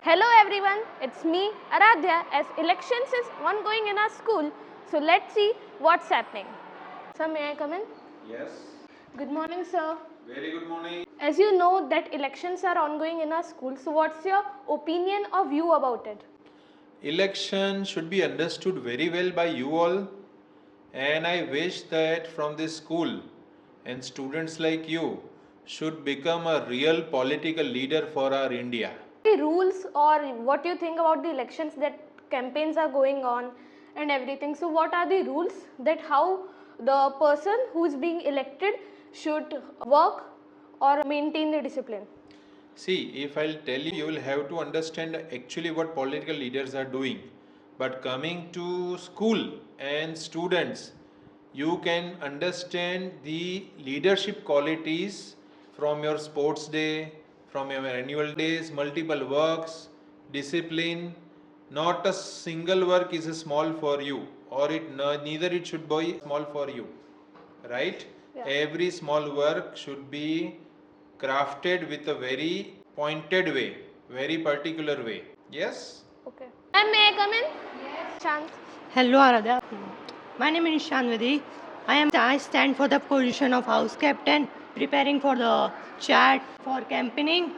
Hello everyone, it's me Aradhya as elections is ongoing in our school. So let's see what's happening. Sir, may I come in? Yes. Good morning, sir. Very good morning. As you know that elections are ongoing in our school, so what's your opinion or view about it? Election should be understood very well by you all, and I wish that from this school and students like you should become a real political leader for our India. The rules or what you think about the elections that campaigns are going on and everything. So what are the rules that how the person who is being elected should work or maintain the discipline? See, if I'll tell you, you will have to understand actually what political leaders are doing. But coming to school and students, you can understand the leadership qualities from your sports day, from your annual days, multiple works, discipline. Not a single work is small for you, or neither it should be small for you, right? Yeah. Every small work should be crafted with a very pointed way, very particular way. Yes? Okay. And may I come in? Yes. Chant. Hello, Aradhya. My name is Shanvadi. I stand for the position of house captain, preparing for the chat for campaigning,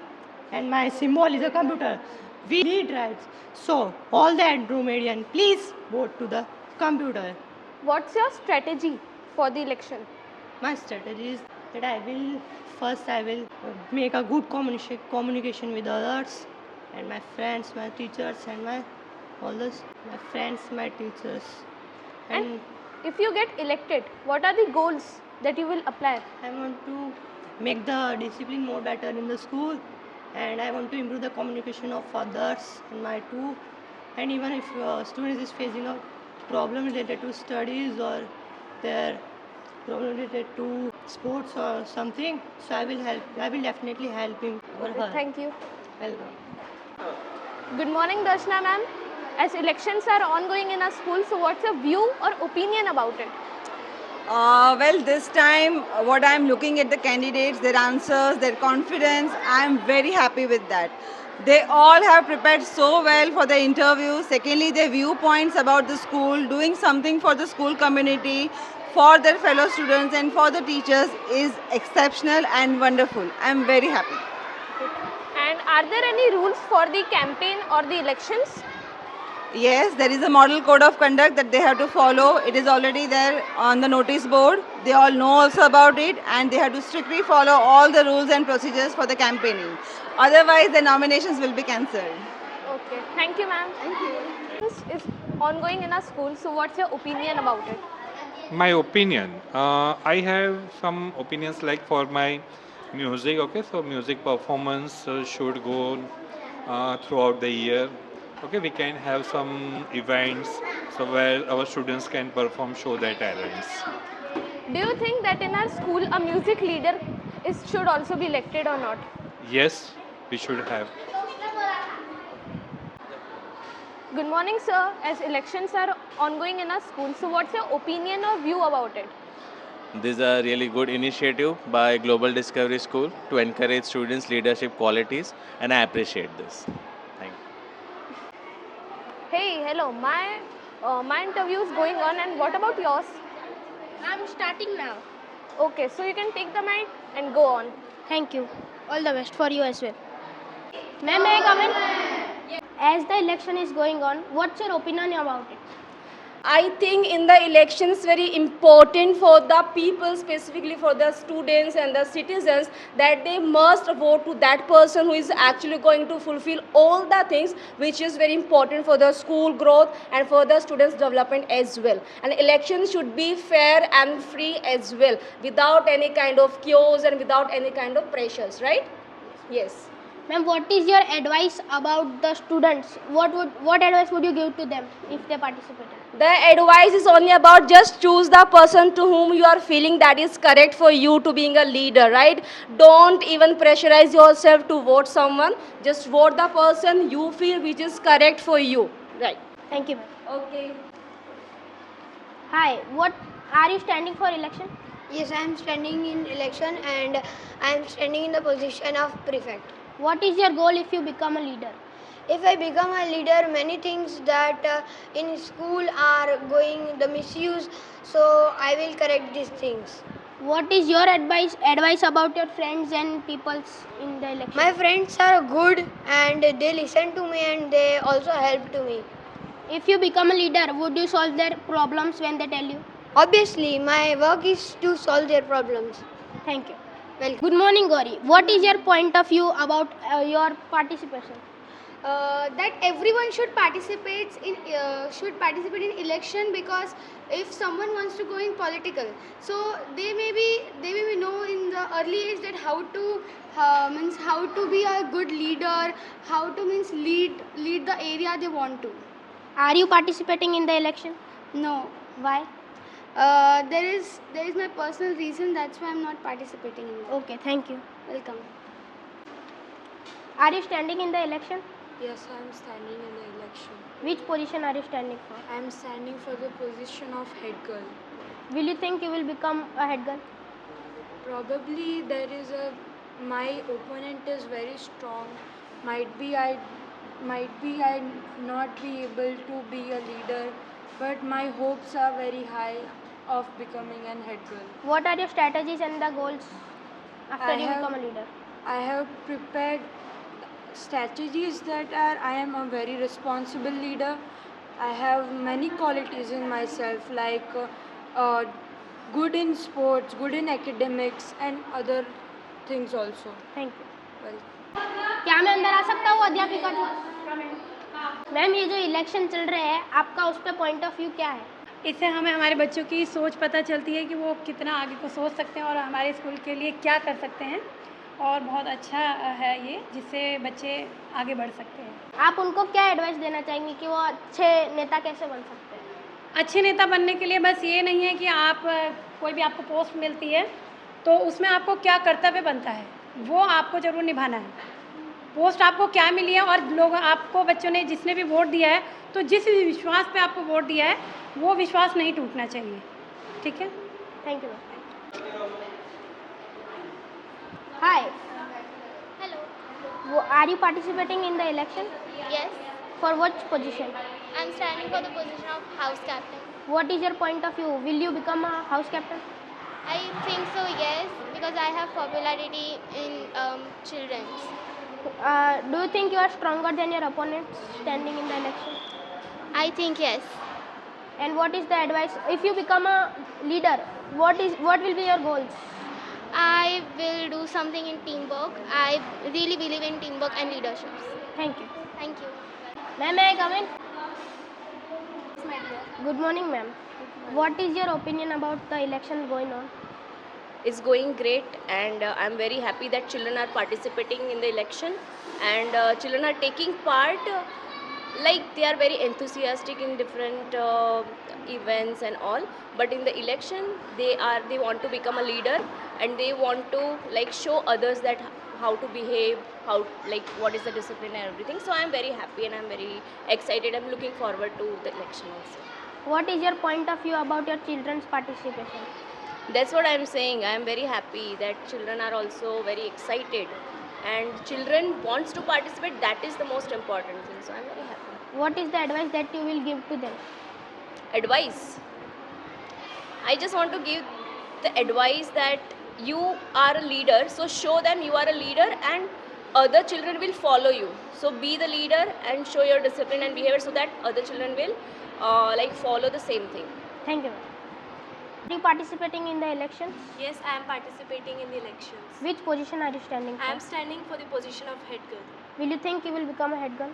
and my symbol is a computer. We need rights. So, all the Andromedian, please vote to the computer. What's your strategy for the election? My strategy is that I will make a good communication with others and my friends, my teachers, and my friends, my teachers. And if you get elected, what are the goals that you will apply? I want to make the discipline more better in the school, and I want to improve the communication of others and my too. And even if students is facing a problem related to studies or their problem related to sports or something, so I will help. I will definitely help him or her. Thank you. Welcome. Good morning, Darshana ma'am. As elections are ongoing in our school, so what's your view or opinion about it? Well, this time, what I'm looking at the candidates, their answers, their confidence, I'm very happy with that. They all have prepared so well for the interview. Secondly, their viewpoints about the school, doing something for the school community, for their fellow students and for the teachers is exceptional and wonderful. I'm very happy. And are there any rules for the campaign or the elections? Yes, there is a model code of conduct that they have to follow. It is already there on the notice board. They all know also about it and they have to strictly follow all the rules and procedures for the campaigning. Otherwise, the nominations will be cancelled. Okay. Thank you, ma'am. Thank you. This is ongoing in our school, so what's your opinion about it? My opinion, I have some opinions like for my music. Okay, so music performance should go throughout the year. Okay, we can have some events so where our students can perform, show their talents. Do you think that in our school a music leader should also be elected or not? Yes, we should have. Good morning, sir. As elections are ongoing in our school, so what's your opinion or view about it? This is a really good initiative by Global Discovery School to encourage students' leadership qualities, and I appreciate this. Thank you. Hey, hello. My interview is going on, and what about yours? I'm starting now. Okay, so you can take the mic and go on. Thank you. All the best for you as well. Ma'am, may I come in? As the election is going on, what's your opinion about it? I think in the elections very important for the people, specifically for the students and the citizens, that they must vote to that person who is actually going to fulfill all the things which is very important for the school growth and for the students' development as well. And elections should be fair and free as well, without any kind of chaos and without any kind of pressures, right? Yes. Ma'am, what is your advice about the students? What advice would you give to them if they participated? The advice is only about just choose the person to whom you are feeling that is correct for you to being a leader, right? Don't even pressurize yourself to vote someone. Just vote the person you feel which is correct for you, right? Thank you, ma'am. Okay. Hi, what are you standing for election? Yes, I am standing in election and I am standing in the position of prefect. What is your goal if you become a leader? If I become a leader, many things that in school are going the misuse, so I will correct these things. What is your advice about your friends and peoples in the election? My friends are good and they listen to me and they also help to me. If you become a leader, would you solve their problems when they tell you? Obviously, my work is to solve their problems. Thank you. Welcome. Good morning, Gauri. What is your point of view about your participation? That everyone should participate in election, because if someone wants to go in political, so they may know in the early age that how to means how to be a good leader, how to means lead the area they want to. Are you participating in the election? No, Why? there is my personal reason, that's why I'm not participating in it. Okay, thank you. Welcome. Are you standing in the election? Yes, I am standing in the election. Which position are you standing for? I am standing for the position of head girl. Will you think you will become a head girl? Probably my opponent is very strong. Might be I not be able to be a leader, but my hopes are very high of becoming an head girl. What are your strategies and the goals after you become a leader? I have prepared strategies that are I am a very responsible leader. I have many qualities in myself, like good in sports, good in academics and other things also. Thank you. Well, क्या मैं अंदर आ सकता हूँ अध्यापिका जी? Ma'am, ये जो election चल रहे हैं, आपका उस पर पॉइंट ऑफ व्यू क्या है? इससे हमें हमारे बच्चों की सोच पता चलती है कि वो कितना आगे को सोच सकते हैं और हमारे स्कूल के लिए क्या कर सकते हैं, और बहुत अच्छा है ये, जिससे बच्चे आगे बढ़ सकते हैं। आप उनको क्या एडवाइस देना चाहेंगे कि वो अच्छे नेता कैसे बन सकते हैं? अच्छे नेता बनने के लिए बस ये नहीं है कि आप कोई भी आपको पोस्ट मिलती है तो उसमें आपको क्या कर्तव्य बनता है वो आपको ज़रूर निभाना है। पोस्ट आपको क्या मिली है और लोग आपको, बच्चों ने जिसने भी वोट दिया है, तो जिस भी विश्वास पे आपको वोट दिया है वो विश्वास नहीं टूटना चाहिए। ठीक है, thank you. Hi, Hello. are you participating in the election? Yes, For which position? I'm standing for the position of house captain. What is your point of view? Will you become a house captain? I think so, yes, because I have popularity in children's. Do you think you are stronger than your opponents standing in the election? I think yes. And what is the advice? If you become a leader, what will be your goals? I will do something in teamwork. I really believe in teamwork and leadership. Thank you. Thank you. Ma'am, may I come in? Good morning, ma'am. What is your opinion about the election going on? It's going great, and I'm very happy that children are participating in the election, and children are taking part. Like they are very enthusiastic in different events and all, but in the election they want to become a leader, and they want to like show others that how to behave, how like what is the discipline and everything. So I'm very happy and I'm very excited. I'm looking forward to the election also. What is your point of view about your children's participation? That's what I'm saying. I'm very happy that children are also very excited, and children wants to participate. That is the most important thing. So I'm very happy. What is the advice that you will give to them? Advice. I just want to give the advice that you are a leader, so show them you are a leader, and other children will follow you. So be the leader and show your discipline and behavior, so that other children will like follow the same thing. Thank you. Are you participating in the elections? Yes, I am participating in the elections. Which position are you standing for? I am standing for the position of head girl. Will you think you will become a head girl?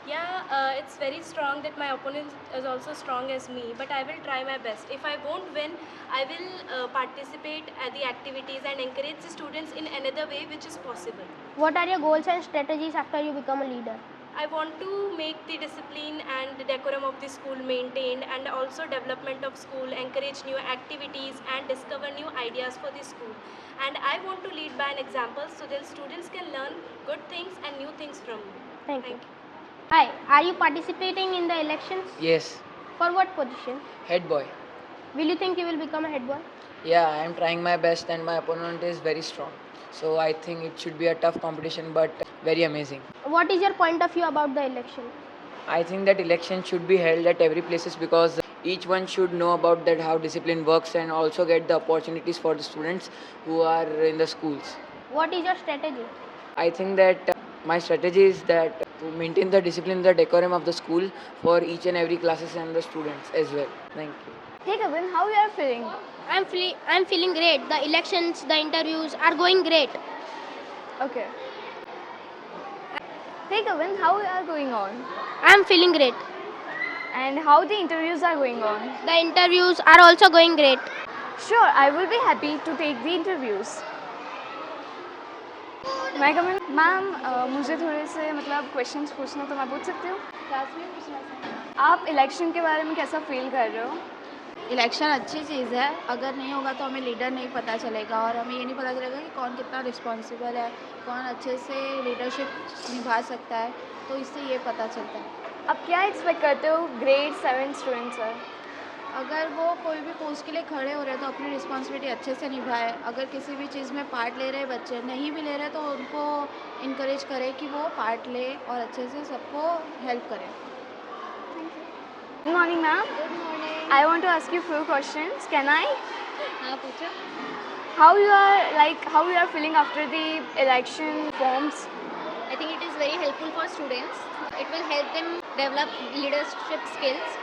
Yeah, it's very strong that my opponent is also strong as me, but I will try my best. If I won't win, I will participate at the activities and encourage the students in another way which is possible. What are your goals and strategies after you become a leader? I want to make the discipline and the decorum of the school maintained, and also development of school, encourage new activities and discover new ideas for the school. And I want to lead by an example, so that students can learn good things and new things from me. Thank you. Hi, are you participating in the elections? Yes, For what position? head boy. Will you think you will become a head boy? Yeah, I am trying my best and my opponent is very strong. So I think it should be a tough competition, but very amazing. What is your point of view about the election? I think that election should be held at every places because each one should know about that how discipline works and also get the opportunities for the students who are in the schools. What is your strategy? I think that my strategy is that to maintain the discipline, the decorum of the school for each and every classes and the students as well. Thank you. Hey Kevin, how you are feeling? I'm feeling great. The elections, the interviews are going great. Okay. Hey Kevin, how you are going on? I'm feeling great. And how the interviews are going on? The interviews are also going great. Sure, I will be happy to take the interviews. मैं coming ma'am मुझे थोड़े से मतलब questions पूछना तो मैं पूछ सकती हूँ? आप इलेक्शन के बारे में कैसा फील कर रहे हो? इलेक्शन अच्छी चीज़ है, अगर नहीं होगा तो हमें लीडर नहीं पता चलेगा और हमें ये नहीं पता चलेगा कि कौन कितना रिस्पॉन्सिबल है, कौन अच्छे से लीडरशिप निभा सकता है, तो इससे ये पता चलता है। अब क्या एक्सपेक्ट करते हो ग्रेड 7 स्टूडेंट्स से? अगर वो कोई भी पोस्ट के लिए खड़े हो रहे हैं तो अपनी रिस्पॉन्सिबिलिटी अच्छे से निभाए। अगर किसी भी चीज़ में पार्ट ले रहे बच्चे नहीं भी ले रहे तो उनको इनकरेज करें कि वो पार्ट ले और अच्छे से सबको हेल्प करें। Good morning, ma'am. Good morning. I want to ask you few questions. Can I? हाँ पूछो। How you are feeling after the election forms? I think it is very helpful for students. It will help them develop leadership skills,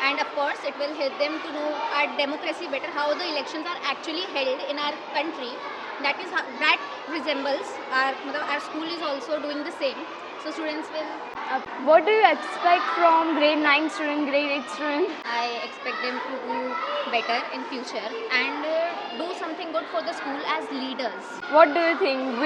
and of course, it will help them to know our democracy better, how the elections are actually held in our country. That resembles our school is also doing the same. So students will. What do you expect from grade 9 student, grade 8 student? I expect them to do better in future and do something good for the school as leaders. What do you think?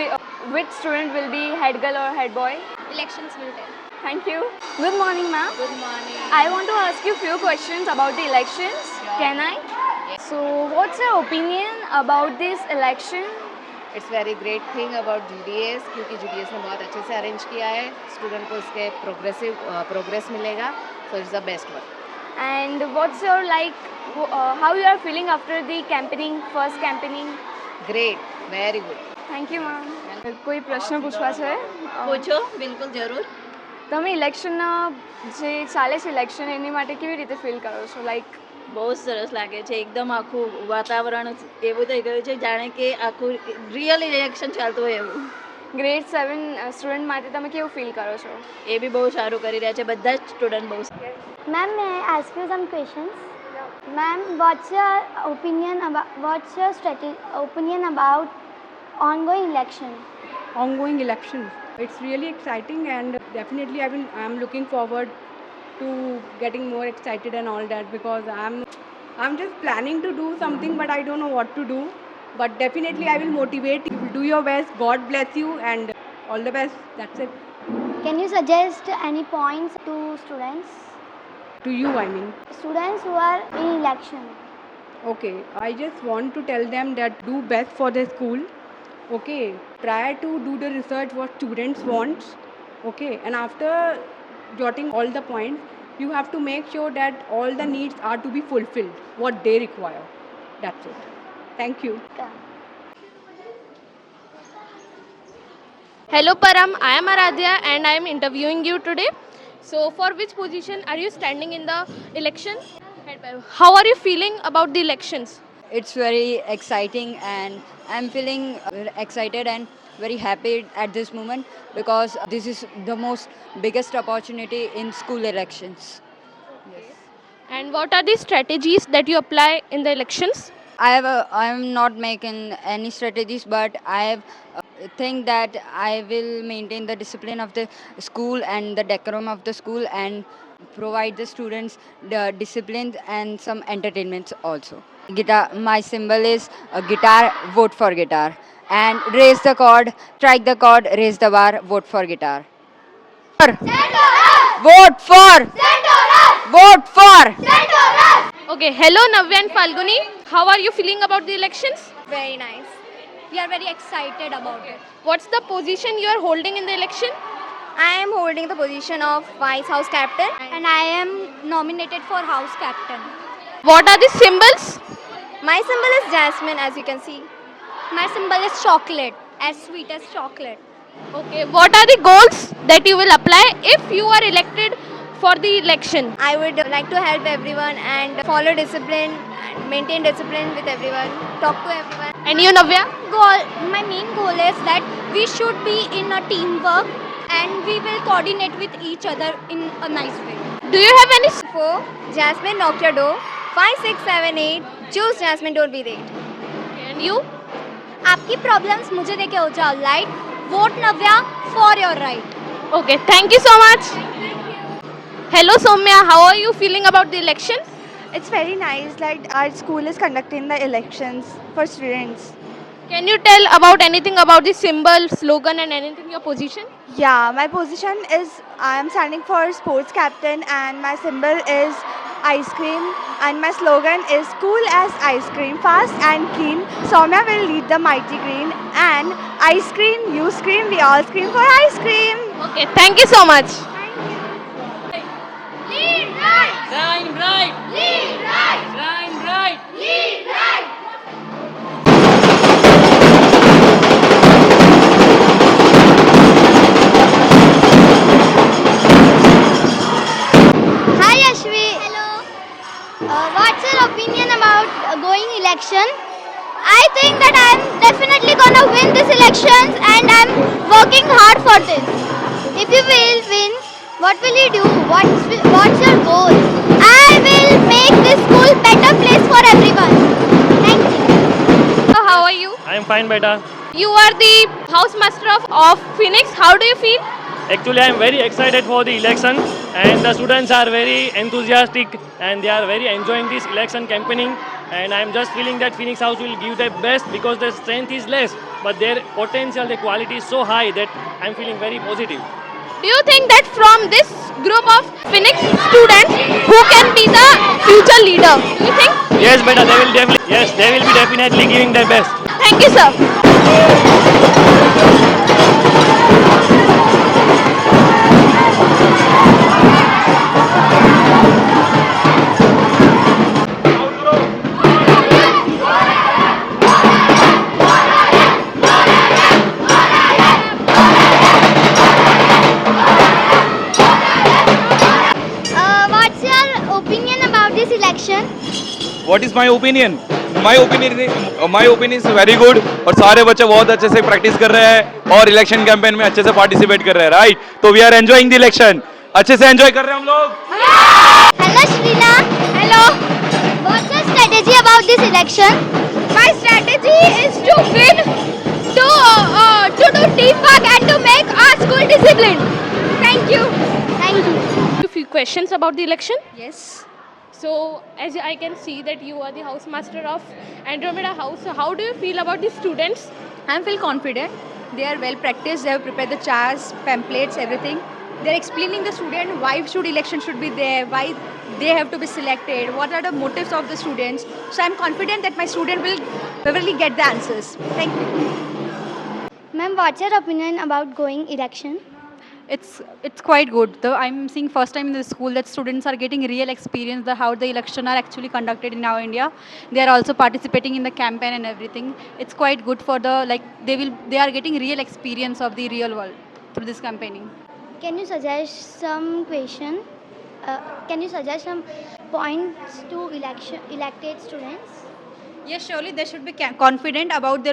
Which student will be head girl or head boy? Elections will tell. Thank you. Good morning, ma'am. Good morning. I want to ask you few questions about the elections. Can I? Yes. So, what's your opinion about this election? It's very great thing about GDS क्योंकि GDS ने बहुत अच्छे से arrange किया है, student को इसके progress मिलेगा, so it's the best one. And what's your how you are feeling after the campaigning, first campaigning? Great, very good. Thank you, ma'am. કોઈ પ્રશ્ન પૂછવા છે? પૂછો, બિલકુલ જરૂર. તમે ઇલેક્શનના જે ચાલે છે ઇલેક્શન એની માટે કેવી રીતે ફીલ કરો છો? લાઈક બહુ સરસ લાગે છે, એકદમ આખું વાતાવરણ એવું થઈ ગયું છે જાણે કે આખું રિયલ ઇલેક્શન ચાલતું હોય એવું. ગ્રેડ 7 સ્ટુડન્ટ માટે તમે કેવું ફીલ કરો છો? એ બી બહુ સારું કરી રહ્યા છે, બધા જ સ્ટુડન્ટ બહુ. Ma'am, may I ask you some questions? Ma'am, what's your opinion about ongoing election? Ongoing election. It's really exciting and definitely I'm looking forward to getting more excited and all that because I'm just planning to do something but I don't know what to do. But definitely I will motivate you. Do your best. God bless you and all the best. That's it. Can you suggest any points to students? To you, I mean. Students who are in election. Okay, I just want to tell them that do best for the school. Okay, try to do the research what students want. Okay, and after jotting all the points, you have to make sure that all the needs are to be fulfilled, what they require. That's it. Thank you. Hello Param, I am Aradhya and I am interviewing you today. So for which position are you standing in the election? How are you feeling about the elections? It's very exciting and I'm feeling excited and very happy at this moment because this is the most biggest opportunity in school elections. Yes. And what are the strategies that you apply in the elections? I am not making any strategies, but I think that I will maintain the discipline of the school and the decorum of the school and provide the students the discipline and some entertainments also. Guitar, my symbol is a guitar, vote for guitar. And raise the chord, strike the chord, raise the bar, vote for guitar. Vote for! Vote for! Okay, hello Navya and Falguni. How are you feeling about the elections? Very nice. We are very excited about it. What's the position you are holding in the election? I am holding the position of Vice House Captain and I am nominated for House Captain. What are the symbols? My symbol is Jasmine, as you can see. My symbol is chocolate. as sweet as chocolate. Okay, what are the goals that you will apply if you are elected for the election? I would like to help everyone and follow discipline and maintain discipline with everyone, talk to everyone. And you, Navya? My main goal is that we should be in a teamwork and we will coordinate with each other in a nice way. Do you have any? For Jasmine, knock your door. 5, 6, 7, 8. Choose Jasmine, don't be late. And you? आपकी problems मुझे देके हो जाओ light. Vote Navya for your right. Okay, thank you so much. Hello Soumya, how are you feeling about the elections? It's very nice that our school is conducting the elections for students. Can you tell about anything about the symbol, slogan and anything your position? Yeah, my position is I am standing for sports captain and my symbol is ice cream and my slogan is cool as ice cream, fast and keen. Soumya will lead the mighty green and I scream, you scream, we all scream for ice cream. Okay, thank you so much. Lead right. Shine bright. Lead right. Shine bright. Lead right. Hi Ashvi. Hello. What's your opinion about going election? I think that I'm definitely gonna win this elections and I'm working hard for this. If you will win, what will you do? What's your goal? I will make this school better place for everyone. Thank you. So how are you? I am fine, beta. You are the housemaster of Phoenix. How do you feel? Actually, I am very excited for the election, and the students are very enthusiastic and they are very enjoying this election campaigning. And I am just feeling that Phoenix House will give their best because their strength is less, but their potential, their quality is so high that I am feeling very positive. Do you think that from this group of Phoenix students who can be the future leader? Do you think? Yes, beta, they will be definitely giving their best. Thank you, sir. What's your opinion about this election? What is my opinion? My opinion is very good और सारे बच्चे बहुत अच्छे से practice कर रहे हैं और इलेक्शन कैंपेन में अच्छे से पार्टिसिपेट कर रहे हैं, राइट? तो we are enjoying the election, अच्छे से एंजॉय कर रहे हैं हम लोग. Hello Shrina. Hello. What's your strategy about this election? My strategy is to win, to do teamwork and to make our school disciplined. Thank you. Thank you. A few questions about the election. Yes. So, as I can see that you are the housemaster of Andromeda House, so how do you feel about the students? I feel confident. They are well practiced. They have prepared the charts, pamphlets, everything. They are explaining the student why election should be there, why they have to be selected, what are the motives of the students. So I am confident that my student will probably get the answers. Thank you. Ma'am, what's your opinion about going election? It's quite good. I'm seeing first time in the school that students are getting real experience the how the election are actually conducted in our India. They are also participating in the campaign and everything. It's quite good for the they are getting real experience of the real world through this campaigning. Can you suggest some can you suggest some points to elected students? Yes, surely they should be confident about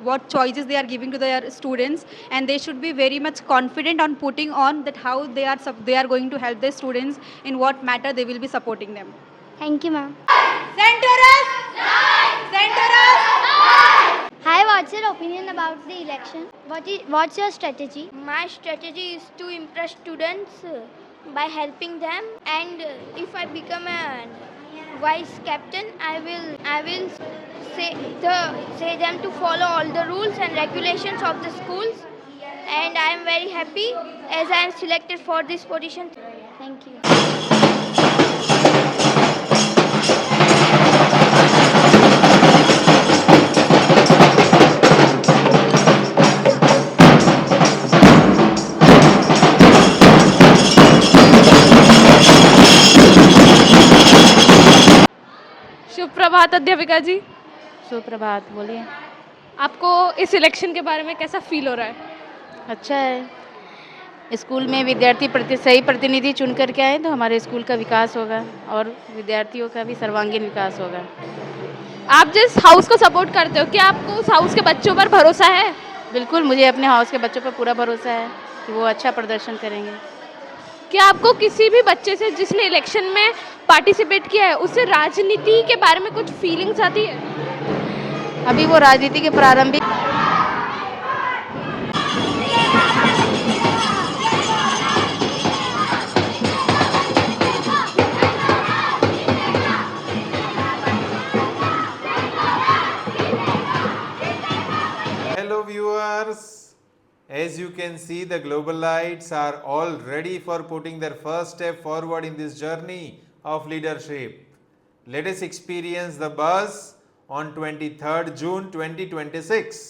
what choices they are giving to their students, and they should be very much confident on putting on that how they are going to help their students in what matter they will be supporting them. Thank you, ma'am. Center us! Center us! Hi, what's your opinion about the election? What's your strategy? My strategy is to impress students by helping them, and if I become a vice captain, I will say them to follow all the rules and regulations of the schools, and I am very happy as I am selected for this position. Thank you. शुभ प्रभात अध्यापिका जी. सुप्रभात, बोलिए. आपको इस election के बारे में कैसा feel हो रहा है? अच्छा है। स्कूल में विद्यार्थी सही प्रतिनिधि चुन करके आए तो हमारे स्कूल का विकास होगा और विद्यार्थियों का भी सर्वांगीण विकास होगा। आप जिस हाउस को सपोर्ट करते हो, क्या आपको उस हाउस के बच्चों पर भरोसा है? बिल्कुल, मुझे अपने हाउस के बच्चों पर पूरा भरोसा है कि वो अच्छा प्रदर्शन करेंगे। क्या आपको किसी भी बच्चे से जिसने इलेक्शन में पार्टिसिपेट किया है उससे राजनीति के बारे में कुछ फीलिंग्स आती है? अभी वो राजनीति के प्रारंभिक Hello viewers, as you can see the Globalites are all ready for putting their first step forward in this journey of leadership. Let us experience the buzz on 23rd June 2026.